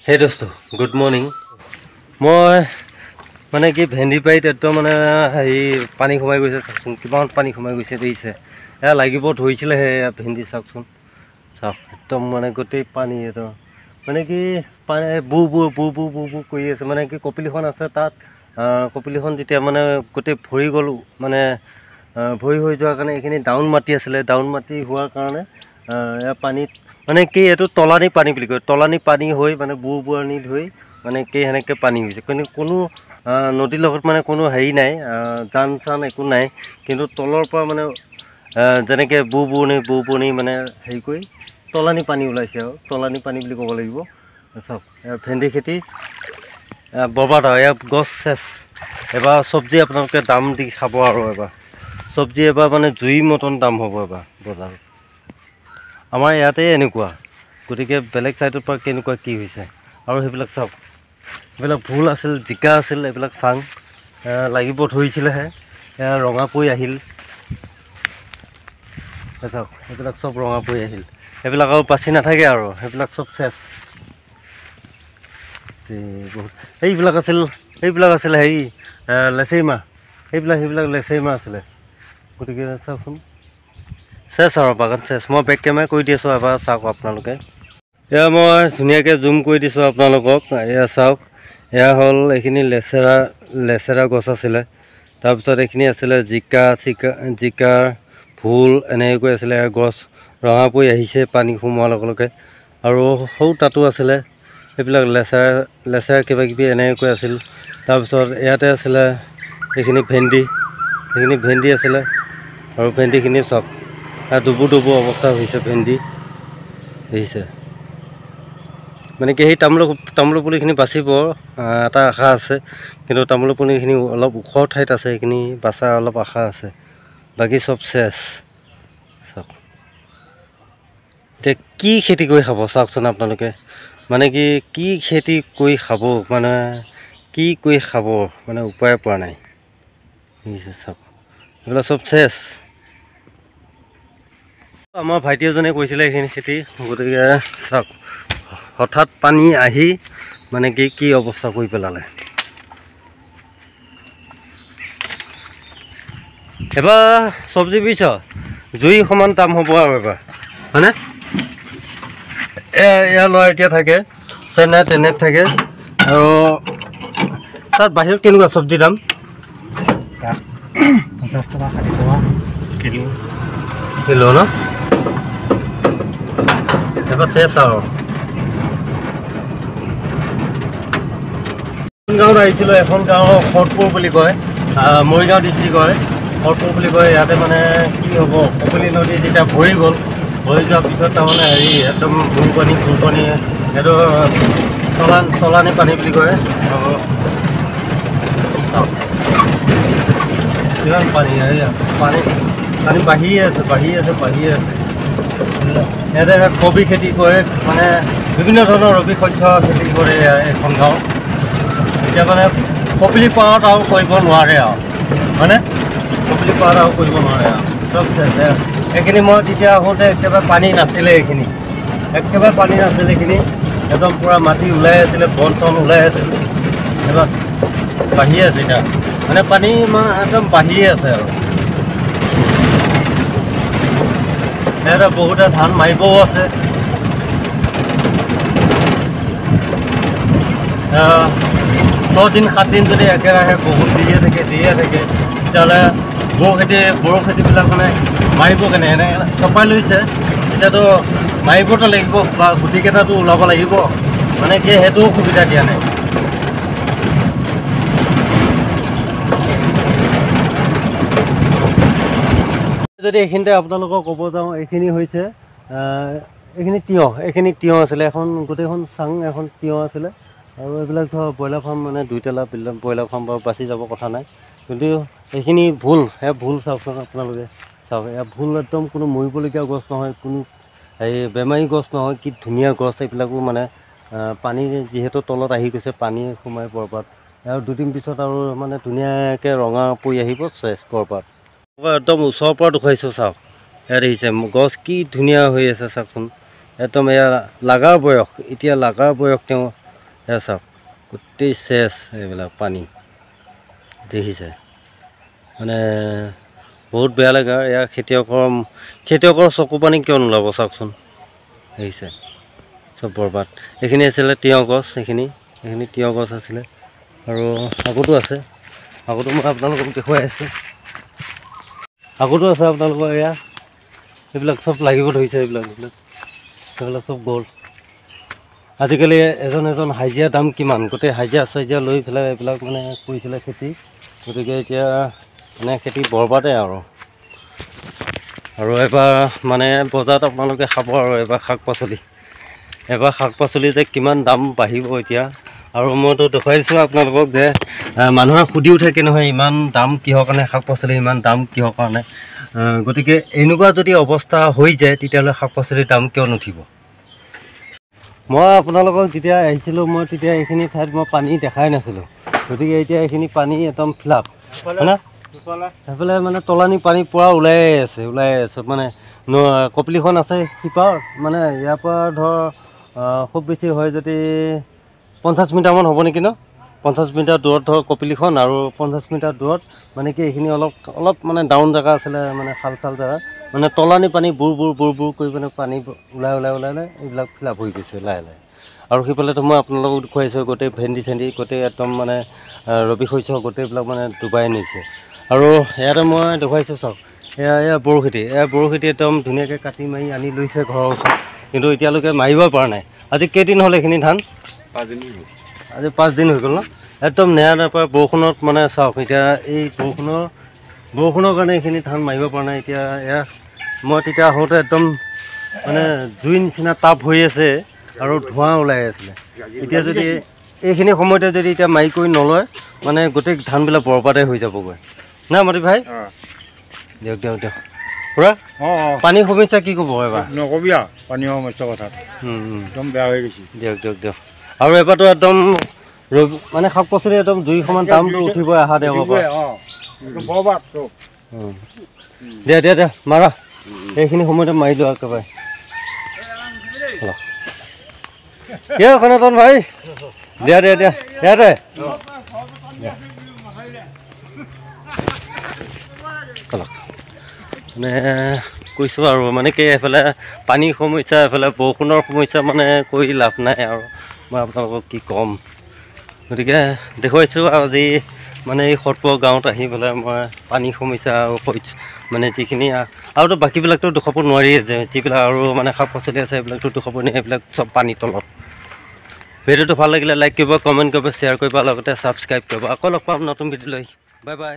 Hey dosto, good morning. মই মানে কি ভেন্দি পাইত একদম মানে হেৰি পানী সোমাই গৈছে চাওকচোন কিমান পানী সোমাই গৈছে দেখিছে এয়া লাগিব ধৰিছিলেহে এয়া ভেন্দি চাওকচোন চাওক একদম মানে গোটেই পানী এইটো মানে কি পানী বু কৰি আছে মানে কি কপিলিখন আছে তাত কপিলিখন যেতিয়া মানে গোটেই ভৰি গ'ল মানে ভৰি হৈ যোৱাৰ কাৰণে এইখিনি ডাউন মাটি আছিলে ডাউন মাটি হোৱাৰ কাৰণে এয়া পানীত মানে কি এইটো তলানী পানী বুলি কয় তলানী পানী হৈ মানে বুৰণি হৈ মানে কি সেনেকৈ পানী হৈছে কিন্তু কোনো নদীৰ লগত মানে কোনো হেৰি নাই জান চান একো নাই কিন্তু তলৰ পৰা মানে যেনেকৈ বুৰণি মানে হেৰি কৰি তলানী পানী ওলাইছে আৰু তলানী পানী বুলি ক'ব লাগিব চাওক ভেন্দি খেতি বৰবাদ আৰু এয়া গছ চেচ এবাৰ চব্জি আপোনালোকে দাম দি খাব আৰু এবাৰ চব্জি এবাৰ মানে জুই মতন দাম হ'ব এবাৰ বজাৰত আমাৰ ইয়াতে এনেকুৱা গতিকে বেলেগ চাইডৰ পৰা কেনেকুৱা কি হৈছে আৰু সেইবিলাক চাওক এইবিলাক ভোল আছিল জিকা আছিল এইবিলাক চাং লাগিব ধৰিছিলেহে ৰঙা পৰি আহিল চাওক এইবিলাক চব ৰঙা পৰি আহিল সেইবিলাক আৰু বাচি নাথাকে আৰু সেইবিলাক চব চেচ বহুত এইবিলাক আছিল হেৰি লেচেৰি মাহ সেইবিলাক লেচেৰি মাহ আছিলে গতিকে চাওকচোন চেচ আৰু বাগান চেচ মই বেক কেমেৰা কৰি দি আছোঁ এবাৰ চাওক আপোনালোকে এয়া মই ধুনীয়াকৈ জুম কৰি দিছোঁ আপোনালোকক এয়া চাওক এয়া হ'ল এইখিনি লেচেৰা গছ আছিলে তাৰপিছত এইখিনি আছিলে জিকা ভোল এনেকৈ আছিলে গছ ৰঙা পৰি আহিছে পানী সোমোৱাৰ লগে লগে আৰু সৰু তাতো আছিলে সেইবিলাক লেচেৰা কিবাকিবি এনেকৈ আছিল তাৰপিছত ইয়াতে আছিলে এইখিনি ভেন্দি আছিলে আৰু ভেন্দিখিনি চাওক ডুবু অৱস্থা হৈছে ভেন্দি দেখিছে মানে কি সেই তামোলৰ পুলিখিনি বাচিব এটা আশা আছে কিন্তু তামোলৰ পুলিখিনি অলপ ওখ ঠাইত আছে সেইখিনি বাচাৰ অলপ আশা আছে বাকী চব চেচ চাওক এতিয়া কি খেতি কৰি খাব চাওকচোন আপোনালোকে মানে কি খেতি কৰি খাব মানে কি কৰি খাব মানে উপায় পোৱা নাই দেখিছে চাওক এইবিলাক চব চেচ আমাৰ ভাইটি এজনে কৈছিলে এইখিনি খেতি গতিকে চাওক হঠাৎ পানী আহি মানে কি অৱস্থা কৰি পেলালে এবাৰ চব্জি বুজিছ জুই সমান দাম হ'ব আৰু এবাৰ হয়নে এয়া ল'ৰা এতিয়া থাকে চেন্নাইত থাকে আৰু তাত বাহিৰত কেনেকুৱা চব্জিৰ দাম 50 টকা 60 টকা কিলো ন এবাৰ চেচ আৰু গাঁৱত আহিছিলোঁ এখন গাঁও শৰতপুৰ বুলি কয় মৰিগাঁও ডিষ্ট্ৰিক্ট হয় শৰতপুৰ বুলি কয় ইয়াতে মানে কি হ'ব কপিলী নদী যেতিয়া ভৰি যোৱাৰ পিছত তাৰমানে হেৰি একদম ভুলপানী এইটো তলানী পানী বুলি কয় কিমান পানী পানী বাঢ়িয়ে আছে ইয়াতে কবি খেতি কৰে মানে বিভিন্ন ধৰণৰ ৰবি শস্য খেতি কৰে এখন গাঁও এতিয়া মানে কপিলী পাৰত আৰু কৰিব নোৱাৰে আৰু হয়নে কপিলী পাৰত আৰু কৰিব নোৱাৰে আৰু চব এইখিনি মই তেতিয়া আহোঁতে একেবাৰে পানী নাছিলে এইখিনি একদম পূৰা মাটি ওলাই আছিলে বন চন ওলাই আছিল এবাৰ বাঢ়ি আছে এতিয়া মানে পানী একদম বাঢ়িয়ে আছে আৰু ইয়াতে বহুতে ধান মাৰিবও আছে 6 দিন 7 দিন যদি একেৰাহে বহুত দিয়ে থাকে তেতিয়াহ'লে বড়ো খেতিবিলাক মানে মাৰিব কেনে এনে চপাই লৈছে এতিয়াতো মাৰিবতো লাগিব বা গুটিকেইটাতো ওলাব লাগিব মানে কি সেইটোও সুবিধা দিয়া নাই যদি এইখিনিতে আপোনালোকক ক'ব যাওঁ এইখিনি হৈছে এইখিনি তিয়ঁহ আছিলে এখন গোটেইখন চাং এখন তিয়ঁহ আছিলে আৰু এইবিলাক ধৰক ব্ৰইলাৰ ফাৰ্ম মানে 2 তলা ব্ৰইলাৰ ফাৰ্ম বাৰু বাচি যাব কথা নাই কিন্তু এইখিনি ভুল ভুল চাওকচোন আপোনালোকে চাওক এয়া ভুল একদম কোনো মৰিবলগীয়া গছ নহয় কোনো এই বেমাৰী গছ নহয় কি ধুনীয়া গছ এইবিলাকো মানে পানী যিহেতু তলত আহি গৈছে পানী সোমাই বৰবাদ আৰু 2 দিন পিছত আৰু মানে ধুনীয়াকৈ ৰঙা পৰি আহিব চেচ বৰবাদ একদম ওচৰৰ পৰা দেখুৱাইছোঁ চাওক ইয়াত দেখিছে গছ কি ধুনীয়া হৈ আছে চাওকচোন একদম এয়া লাগাৰ বয়স তেওঁ এয়া চাওক গোটেই চেচ এইবিলাক পানী দেখিছে মানে বহুত বেয়া লাগে আৰু এয়া খেতিয়কৰ চকু পানী কিয় নোলাব চাওকচোন দেখিছে চব বৰবাদ এইখিনি আছিলে তিয়ঁহ গছ এইখিনি তিয়ঁহ গছ আছিলে আৰু আগতো আছে আগতো মই আপোনালোকক দেখুৱাই আছোঁ আগতো আছে আপোনালোকৰ এয়া এইবিলাক চব লাগিব ধৰিছে এইবিলাক চব গ'ল আজিকালি এজন হাজিৰা দাম কিমান গোটেই হাজিৰা লৈ পেলাই এইবিলাক মানে কৰিছিলে খেতি গতিকে এতিয়া মানে খেতি বৰবাদে আৰু এবাৰ মানে বজাৰত আপোনালোকে খাব আৰু এবাৰ শাক পাচলি যে কিমান দাম বাঢ়িব এতিয়া আৰু মইতো দেখুৱাই দিছোঁ আপোনালোকক যে মানুহে সুধিও থাকে নহয় ইমান দাম কিহৰ কাৰণে শাক পাচলি ইমান দাম কিহৰ কাৰণে গতিকে এনেকুৱা যদি অৱস্থা হৈ যায় তেতিয়াহ'লে শাক পাচলিৰ দাম কিয় নুঠিব মই আপোনালোকক যেতিয়া আহিছিলোঁ মই তেতিয়া এইখিনি ঠাইত মই পানী দেখাই নাছিলোঁ গতিকে এতিয়া এইখিনি পানী একদম ফিলাপ হয়নে সেইফালে মানে তলানি পানী পূৰা ওলাই আছে মানে কপিলিখন আছে সিপাৰ মানে ইয়াৰ পৰা ধৰ খুব বেছি হয় যদি 50 মিটাৰমান হ'ব নেকি ন 50 মিটাৰ দূৰত ধৰ কপিলিখন আৰু 50 মিটাৰ দূৰত মানে কি এইখিনি অলপ মানে ডাউন জেগা আছিলে মানে খাল জেগা মানে তলানি পানী বুৰ কৰি মানে পানী ওলাই এইবিলাক ফিলাপ হৈ গৈছে লাহে আৰু সিফালেতো মই আপোনালোকক দেখুৱাইছোঁ গোটেই ভেন্দি চেন্দি গোটেই একদম মানে ৰবি শস্য গোটেইবিলাক মানে ডুবাই নিছে আৰু ইয়াতে মই দেখুৱাইছোঁ চাওক এয়া বড়ো খেতি একদম ধুনীয়াকৈ কাটি মাৰি আনি লৈছে ঘৰৰ ওচৰত কিন্তু এতিয়ালৈকে মাৰিব পৰা নাই আজি কেইদিন হ'ল এইখিনি ধান 5 দিন আজি 5 দিন হৈ গ'ল ন একদম নেৰানেপেৰা বৰষুণত মানে চাওক এতিয়া এই বৰষুণৰ কাৰণে এইখিনি ধান মাৰিব পৰা নাই এতিয়া এয়া মই তেতিয়া আহোঁতে একদম মানে জুই নিচিনা তাপ হৈ আছে আৰু ধোঁৱা ওলাই আছিলে এতিয়া যদি এইখিনি সময়তে যদি এতিয়া মাৰি কৰি নলয় মানে গোটেই ধানবিলাক বৰবাদে হৈ যাবগৈ না মাটি ভাই দিয়ক পুৰা পানীৰ সমস্যা কি ক'ব এবাৰ নকবি আৰু পানীৰ সমস্যাৰ কথা একদম বেয়া হৈ গৈছে দিয়ক আৰু এবাৰতো একদম মানে শাক পাচলি একদম জুই সমান দামটো উঠিব অহা দেওবাৰ দে মাৰা এইখিনি সময়তে মাৰি লোৱা একেবাৰে সনাতন ভাই দিয়া ইয়াতে মানে কৈছোঁ আৰু মানে কি এইফালে পানীৰ সমস্যা এইফালে বৰষুণৰ সমস্যা মানে কৰি লাভ নাই আৰু মই আপোনালোকক কি ক'ম গতিকে দেখুৱাইছোঁ আজি মানে এই সতপুৰ গাঁৱত আহি পেলাই মই পানীৰ সমস্যা আৰু মানে যিখিনি আৰুতো বাকীবিলাকতো দেখুৱাব নোৱাৰিয়ে যে যিবিলাক আৰু মানে শাক পাচলি আছে এইবিলাকতো দেখুৱাব নোৱাৰি এইবিলাক চব পানীৰ তলত ভিডিঅ'টো ভাল লাগিলে লাইক কৰিব কমেণ্ট কৰিব শ্বেয়াৰ কৰিব লগতে ছাবস্ক্ৰাইব কৰিব আকৌ লগ পাম নতুন ভিডিঅ' লৈ বাই